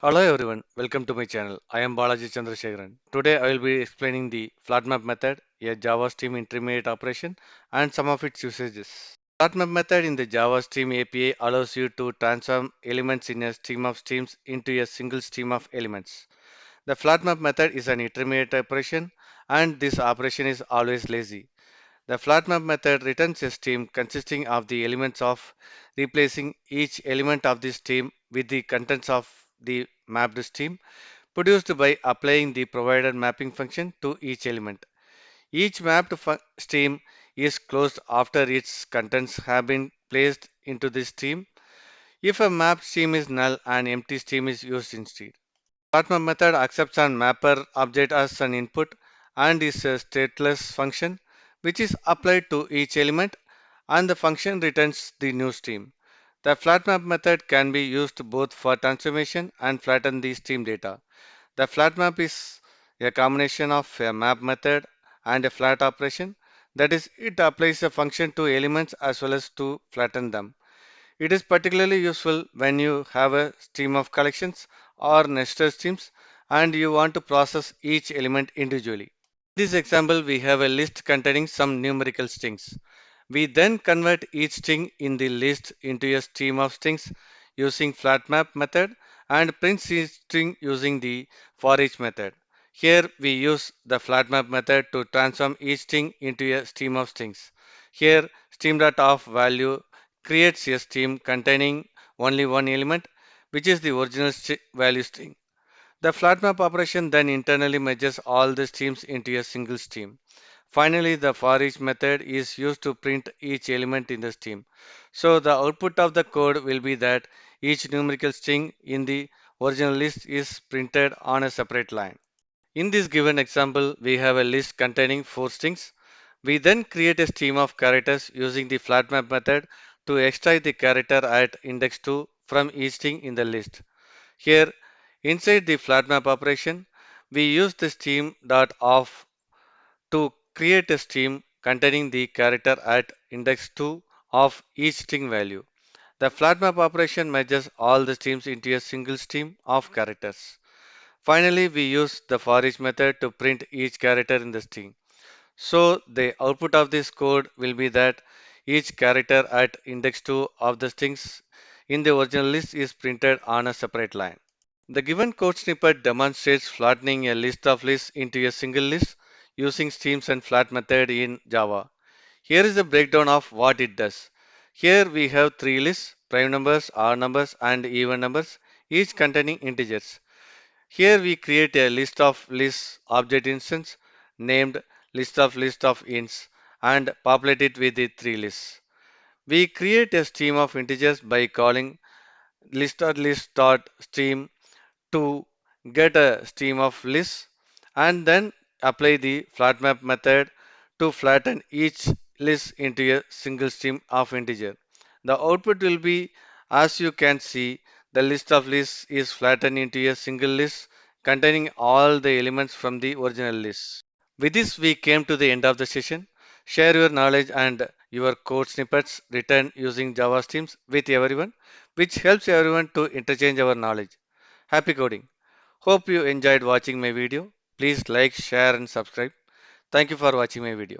Hello everyone, welcome to my channel. I am Balaji Chandrasekharan. Today I will be explaining the FlatMap method, a Java Stream intermediate operation, and some of its usages. FlatMap method in the Java Stream API allows you to transform elements in a stream of streams into a single stream of elements. The FlatMap method is an intermediate operation, and this operation is always lazy. The FlatMap method returns a stream consisting of the elements of replacing each element of the stream with the contents of the mapped stream produced by applying the provided mapping function to each element. Each stream is closed after its contents have been placed into the stream. If a mapped stream is null, an empty stream is used instead. FlatMap method accepts an mapper object as an input and is a stateless function which is applied to each element and the function returns the new stream. The FlatMap method can be used both for transformation and flatten the stream data. The FlatMap is a combination of a map method and a flat operation. That is, it applies a function to elements as well as to flatten them. It is particularly useful when you have a stream of collections or nested streams and you want to process each element individually. In this example, we have a list containing some numerical strings. We then convert each string in the list into a stream of strings using FlatMap method and print each string using the forEach method. Here we use the FlatMap method to transform each string into a stream of strings. Here stream.of value creates a stream containing only one element, which is the original value string. The FlatMap operation then internally merges all the streams into a single stream. Finally, the forEach method is used to print each element in the stream. So the output of the code will be that each numerical string in the original list is printed on a separate line. In this given example, we have a list containing 4 strings. We then create a stream of characters using the FlatMap method to extract the character at index 2 from each string in the list. Here, inside the FlatMap operation, we use the stream.of to create a stream containing the character at index 2 of each string value. The FlatMap operation merges all the streams into a single stream of characters. Finally, we use the forEach method to print each character in the string. So the output of this code will be that each character at index 2 of the strings in the original list is printed on a separate line. The given code snippet demonstrates flattening a list of lists into a single list using streams and flat method in Java. Here is a breakdown of what it does. Here we have 3 lists, prime numbers, odd numbers and even numbers, each containing integers. Here we create a list of lists object instance named list of ints and populate it with the 3 lists. We create a stream of integers by calling list.stream to get a stream of lists and then apply the flatmap method to flatten each list into a single stream of integer. The output will be, as you can see, the list of lists is flattened into a single list containing all the elements from the original list. With this, we came to the end of the session. Share your knowledge and your code snippets written using Java streams with everyone, which helps everyone to interchange our knowledge. Happy coding! Hope you enjoyed watching my video. Please like, share, and subscribe. Thank you for watching my video.